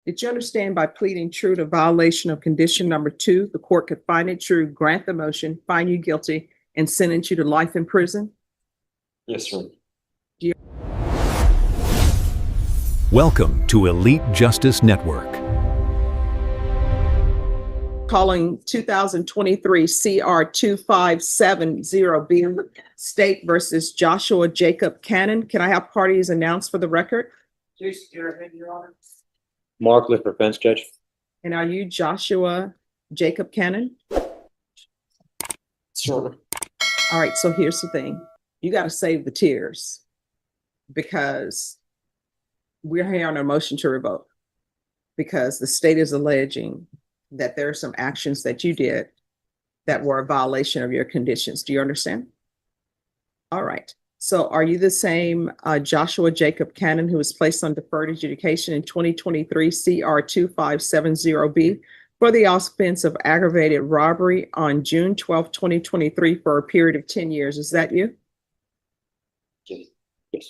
Did you understand by pleading true to violation of condition number 2, the court could find it true, grant the motion, find you guilty, and sentence you to life in prison? Yes, sir. Welcome to Elite Justice Network. Calling 2023 CR 2570B, State versus Joshua Jacob Cannon. Can I have parties announced for the record? Jason Garrett, Your Honor. Mark Lifford, fence judge. And are you Joshua Jacob Cannon? Sure. All right, so here's the thing. You got to save the tears because we're here on a motion to revoke because the state is alleging that there are some actions that you did that were a violation of your conditions. Do you understand? All right. So are you the same Joshua Jacob Cannon who was placed on deferred adjudication in 2023 CR 2570B for the offense of aggravated robbery on June 12, 2023 for a period of 10 years? Is that you? Yes,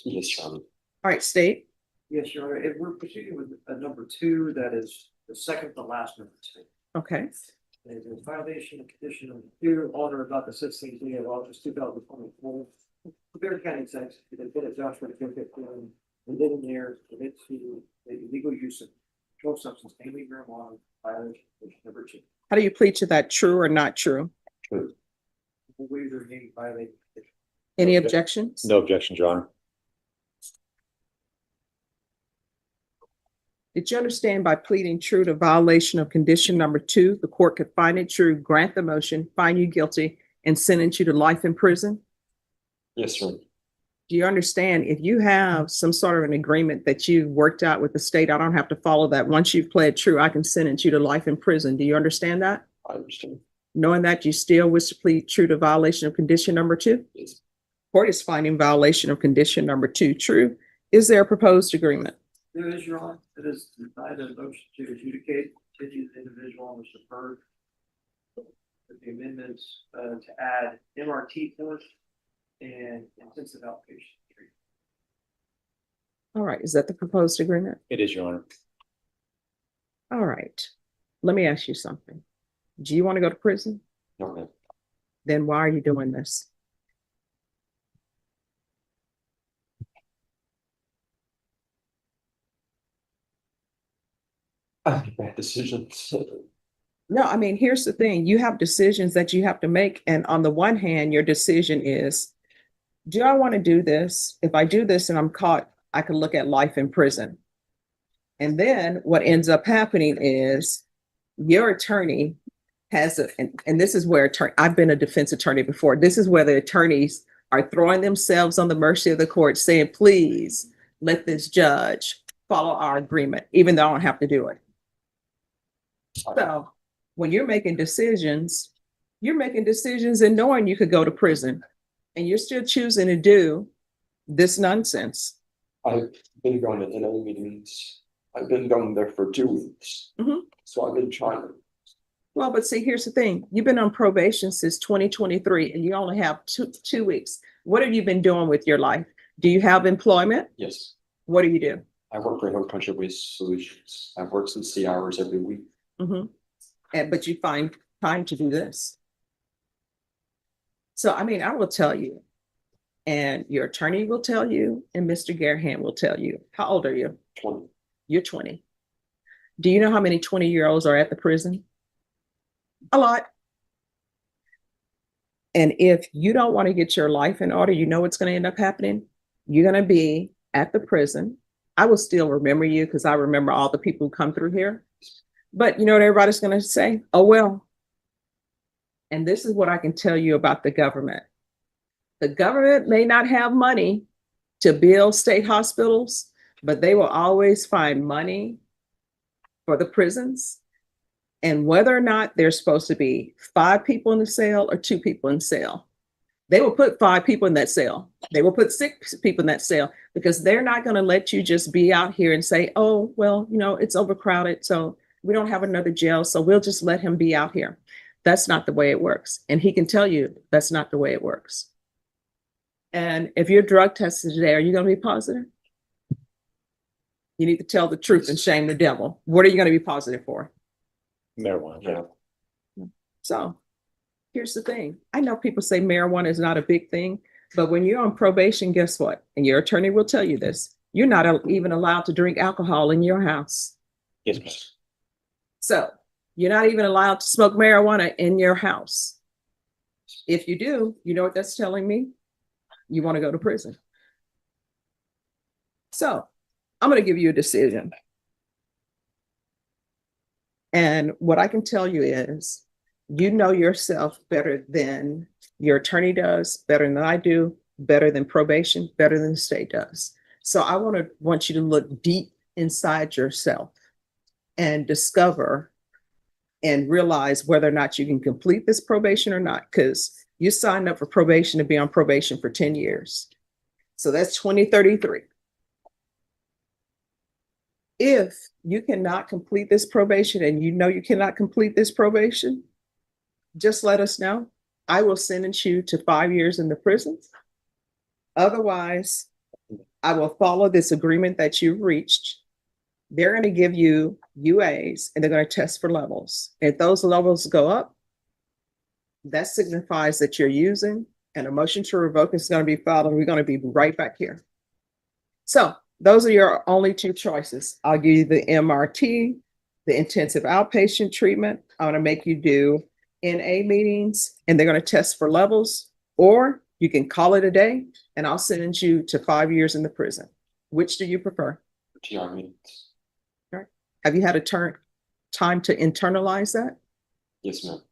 Your Honor. All right, state. Yes, Your Honor. And we're proceeding with number 2, that is the second to last number 2. Okay. There's a violation of condition number 2 on or about the 16th day of August 2024. Bear County, Texas, Defendant Joshua Jacob Cannon, and then in there admit to the illegal use of controlled substance, namely marijuana, violation of condition number 2. How do you plead to that? True or not true? True. Waiver name violating condition. Any Okay. objections? No objections, Your Honor. Did you understand by pleading true to violation of condition number 2, the court could find it true, grant the motion, find you guilty, and sentence you to life in prison? Yes, sir. Do you understand if you have some sort of an agreement that you've worked out with the state, I don't have to follow that. Once you've pled true, I can sentence you to life in prison. Do you understand that? I understand. Knowing that, you still wish to plead true to violation of condition number 2? Yes. Court is finding violation of condition number 2 true. Is there a proposed agreement? There is, Your Honor. It is denied a motion to adjudicate, continue the individual on the deferred. With the amendments to add MRT first and intensive outpatient treatment. All right, is that the proposed agreement? It is, Your Honor. All right, let me ask you something. Do you want to go to prison? No, ma'am. Then why are you doing this? I make bad decisions. No, I mean, here's the thing. You have decisions that you have to make. And on the one hand, your decision is, do I want to do this? If I do this and I'm caught, I could look at life in prison. And then what ends up happening is your attorney has and this is where I've been a defense attorney before. This is where the attorneys are throwing themselves on the mercy of the court saying, please let this judge follow our agreement, even though I don't have to do it. So when you're making decisions and knowing you could go to prison and you're still choosing to do this nonsense. I've been going to NA meetings. I've been going there for 2 weeks. Mhm. So I've been trying to. Well, but see, here's the thing. You've been on probation since 2023 and you only have two weeks. What have you been doing with your life? Do you have employment? Yes. What do you do? I work for Hill Country Waste Solutions. I've worked 60 hours every week. But you find time to do this. So, I mean, I will tell you, and your attorney will tell you, and Mr. Garaham will tell you. How old are you? 20. You're 20. Do you know how many 20-year-olds are at the prison? A lot. And if you don't want to get your life in order, you know what's going to end up happening? You're going to be at the prison. I will still remember you because I remember all the people who come through here. But you know what everybody's going to say? Oh, well. And this is what I can tell you about the government. The government may not have money to build state hospitals, but they will always find money for the prisons. And whether or not there's supposed to be 5 people in the cell or 2 people in the cell, they will put 5 people in that cell. They will put 6 people in that cell because they're not going to let you just be out here and say, oh, well, you know, it's overcrowded, so we don't have another jail, so we'll just let him be out here. That's not the way it works. And he can tell you that's not the way it works. And if you're drug tested today, are you going to be positive? You need to tell the truth and shame the devil. What are you going to be positive for? Marijuana. Yeah. So here's the thing. I know people say marijuana is not a big thing, but when you're on probation, guess what? And your attorney will tell you this. You're not even allowed to drink alcohol in your house. Yes, ma'am. So you're not even allowed to smoke marijuana in your house. If you do, you know what that's telling me? You want to go to prison. So I'm going to give you a decision. And what I can tell you is, you know yourself better than your attorney does, better than I do, better than probation, better than the state does. So I want you to look deep inside yourself and discover and realize whether or not you can complete this probation or not, because you signed up for probation to be on probation for 10 years. So that's 2033. If you cannot complete this probation and you know you cannot complete this probation, just let us know. I will sentence you to 5 years in the prison. Otherwise, I will follow this agreement that you've reached. They're going to give you UAs and they're going to test for levels. If those levels go up, that signifies that you're using, and a motion to revoke is going to be filed, and we're going to be right back here. So those are your only two choices. I'll give you the MRT, the intensive outpatient treatment. I'm going to make you do NA meetings, and they're going to test for levels, or you can call it a day, and I'll send you to 5 years in the prison. Which do you prefer? TR meetings. Have you had a time to internalize that? Yes, ma'am.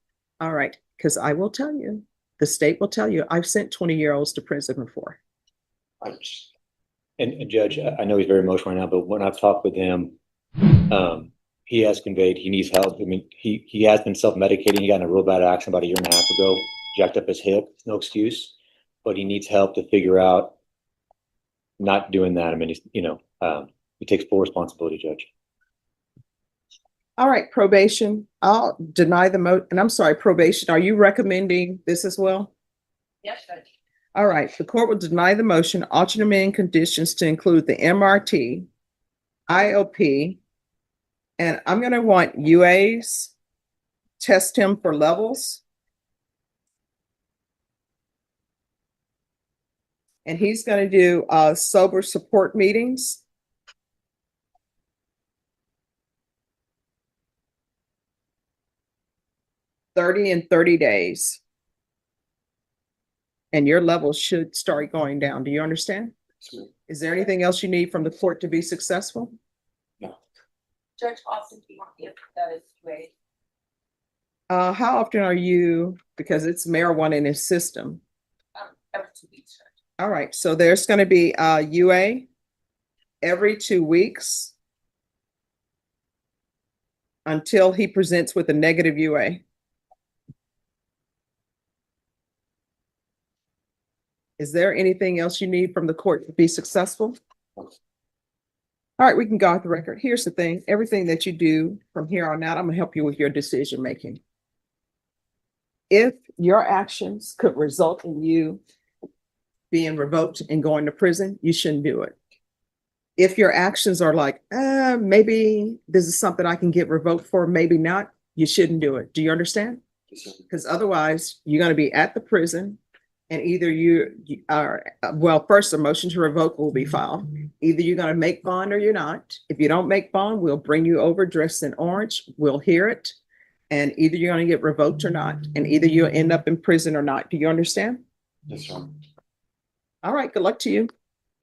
All right, because I will tell you, the state will tell you, I've sent 20-year-olds to prison before. And Judge, I know he's very emotional right now, but when I've talked with him, he has conveyed he needs help. I mean, he has been self-medicating. He got in a real bad accident about 1.5 years ago, jacked up his hip, no excuse, but he needs help to figure out not doing that. I mean, he takes full responsibility, Judge. All right, probation. I'll deny the and I'm sorry, probation. Are you recommending this as well? Yes, Judge. All right, the court will deny the motion, alternate amending conditions to include the MRT, IOP, and I'm going to want UAs, test him for levels. And he's going to do sober support meetings. In 30 days. And your levels should start going down. Do you understand? Yes, ma'am. Is there anything else you need from the court to be successful? No. Judge Austin, do you want me to put that as way? How often are you, because it's marijuana in his system? Every 2 weeks, Judge. All right, so there's going to be UA every 2 weeks until he presents with a negative UA. Is there anything else you need from the court to be successful? All right, we can go off the record. Here's the thing. Everything that you do from here on out, I'm gonna help you with your decision making. If your actions could result in you being revoked and going to prison, you shouldn't do it. If your actions are like, maybe this is something I can get revoked for, maybe not, you shouldn't do it. Do you understand? Because otherwise you're going to be at the prison, and either you are, well, first a motion to revoke will be filed. Either you're going to make bond or you're not. If you don't make bond, we'll bring you over dressed in orange. We'll hear it. And either you're going to get revoked or not. And either you'll end up in prison or not. Do you understand? Yes, sir. All right. Good luck to you.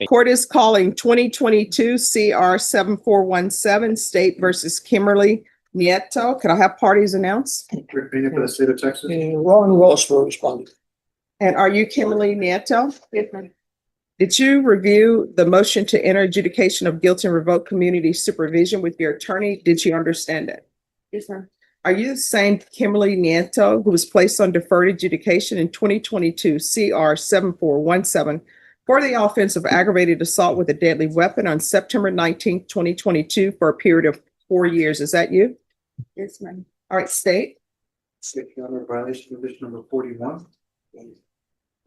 Court is calling 2022 CR 7417 State versus Kimberly Nieto. Could I have parties announced? Rick Pena for the state of Texas. Ron Ross will respond. And are you Kimberly Nieto? Yes, ma'am. Did you review the motion to enter adjudication of guilt and revoke community supervision with your attorney? Did you understand it? Yes, ma'am. Are you the same Kimberly Nieto who was placed on deferred adjudication in 2022 CR 7417 for the offense of aggravated assault with a deadly weapon on September 19th, 2022 for a period of 4 years? Is that you? Yes, ma'am. All right, state. State County violation condition number 41.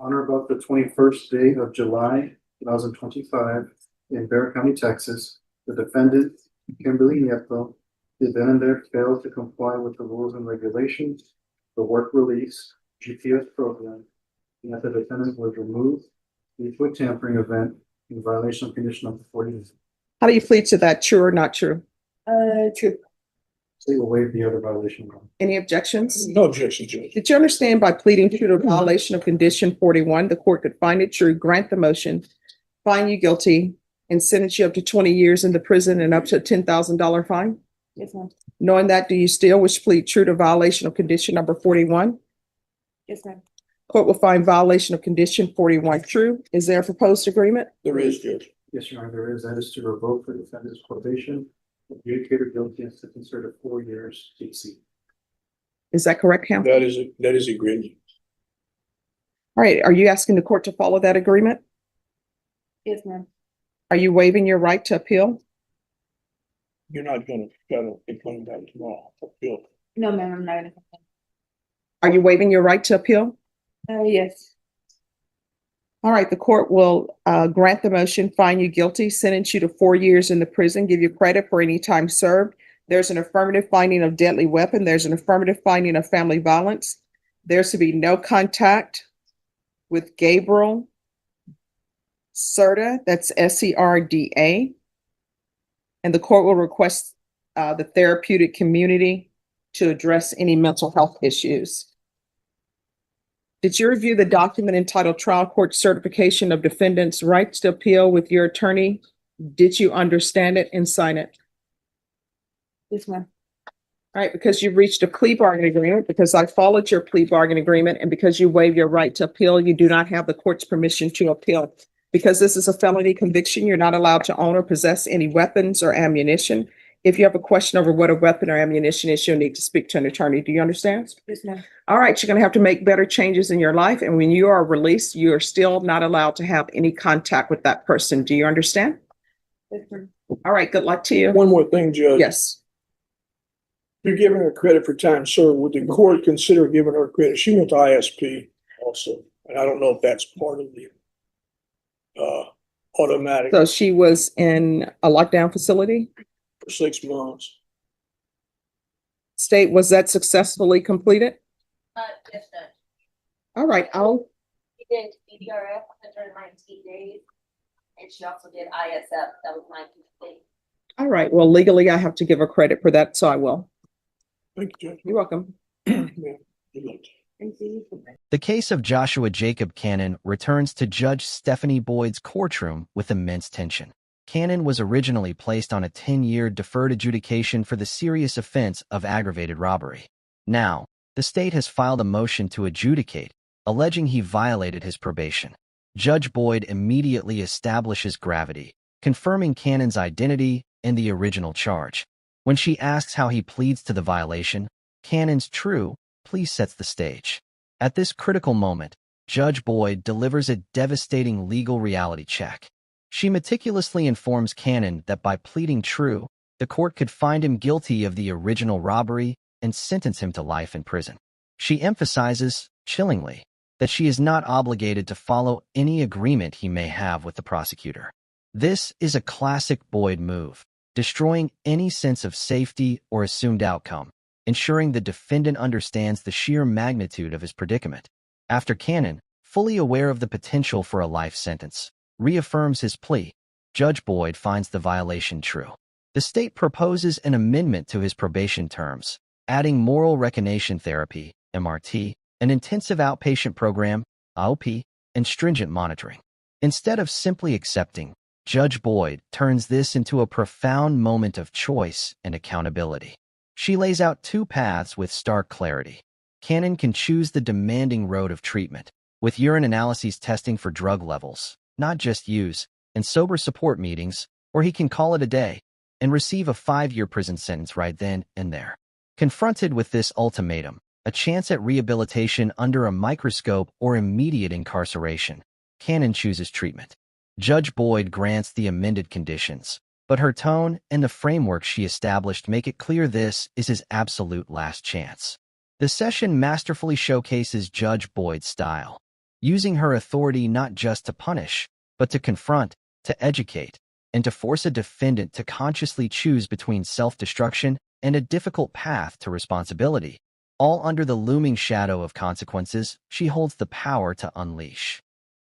On or about the 21st day of July 2025 in Bexar County, Texas, The defendant, Kimberly Nieto, defendant failed to comply with the rules and regulations, the work release GPS program, and that the defendant was removed due to a tampering event in violation of condition number 40. How do you plead to that? True or not true? True. State will waive the other violation. Any objections? No objection, Judge. Did you understand by pleading true to violation of condition 41, the court could find it true, grant the motion, find you guilty, and sentence you up to 20 years in the prison and up to a $10,000 fine? Yes, ma'am. Knowing that, do you still wish to plead true to violation of condition number 41? Yes, ma'am. Court will find violation of condition 41 true. Is there a proposed agreement? There is, Judge. Yes, Your Honor, there is. That is to revoke the defendant's probation, adjudicate her guilty and sentence her to 4 years TC. Is that correct, counsel? That is agreement. All right, are you asking the court to follow that agreement? Yes, ma'am. Are you waiving your right to appeal? You're not gonna try to complain about it tomorrow. Appeal. No, ma'am, I'm not gonna complain. Are you waiving your right to appeal? Yes. All right, the court will grant the motion, find you guilty, sentence you to 4 years in the prison, give you credit for any time served. There's an affirmative finding of deadly weapon. There's an affirmative finding of family violence. There's to be no contact with Gabriel Serda, that's Serda. And the court will request the therapeutic community to address any mental health issues. Did you review the document entitled Trial Court Certification of Defendant's Rights to Appeal with your attorney? Did you understand it and sign it? Yes, ma'am. All right, because you've reached a plea bargain agreement, because I followed your plea bargain agreement, and because you waive your right to appeal, you do not have the court's permission to appeal. Because this is a felony conviction, you're not allowed to own or possess any weapons or ammunition. If you have a question over what a weapon or ammunition is, you'll need to speak to an attorney. Do you understand? Yes, ma'am. All right, you're going to have to make better changes in your life. And when you are released, you are still not allowed to have any contact with that person. Do you understand? Yes, ma'am. All right, good luck to you. One more thing, Judge. Yes. You're giving her credit for time served. Would the court consider giving her credit? She went to ISP also, and I don't know if that's part of the automatic So she was in a lockdown facility. for 6 months. State, was that successfully completed? Yes, Judge. All right, She did DDRF 119 days, and she also did ISF, that was 19 days. all right. Well, legally, I have to give her credit for that, so I will. Thank you, Judge. You're welcome. Yeah, good luck. The case of Joshua Jacob Cannon returns to Judge Stephanie Boyd's courtroom with immense tension. Cannon was originally placed on a 10-year deferred adjudication for the serious offense of aggravated robbery. Now, the state has filed a motion to adjudicate, alleging he violated his probation. Judge Boyd immediately establishes gravity, confirming Cannon's identity and the original charge. When she asks how he pleads to the violation, Cannon's true plea sets the stage. At this critical moment, Judge Boyd delivers a devastating legal reality check. She meticulously informs Cannon that by pleading true, the court could find him guilty of the original robbery and sentence him to life in prison. She emphasizes, chillingly, that she is not obligated to follow any agreement he may have with the prosecutor. This is a classic Boyd move, destroying any sense of safety or assumed outcome, ensuring the defendant understands the sheer magnitude of his predicament. After Cannon, fully aware of the potential for a life sentence, reaffirms his plea, Judge Boyd finds the violation true. The state proposes an amendment to his probation terms, adding moral recognition therapy, MRT, an intensive outpatient program, IOP, and stringent monitoring. Instead of simply accepting, Judge Boyd turns this into a profound moment of choice and accountability. She lays out two paths with stark clarity. Cannon can choose the demanding road of treatment, with urine analyses testing for drug levels, not just use, and sober support meetings, or he can call it a day and receive a 5-year prison sentence right then and there. Confronted with this ultimatum, a chance at rehabilitation under a microscope or immediate incarceration, Cannon chooses treatment. Judge Boyd grants the amended conditions, but her tone and the framework she established make it clear this is his absolute last chance. The session masterfully showcases Judge Boyd's style, using her authority not just to punish, but to confront, to educate, and to force a defendant to consciously choose between self-destruction and a difficult path to responsibility. All under the looming shadow of consequences she holds the power to unleash.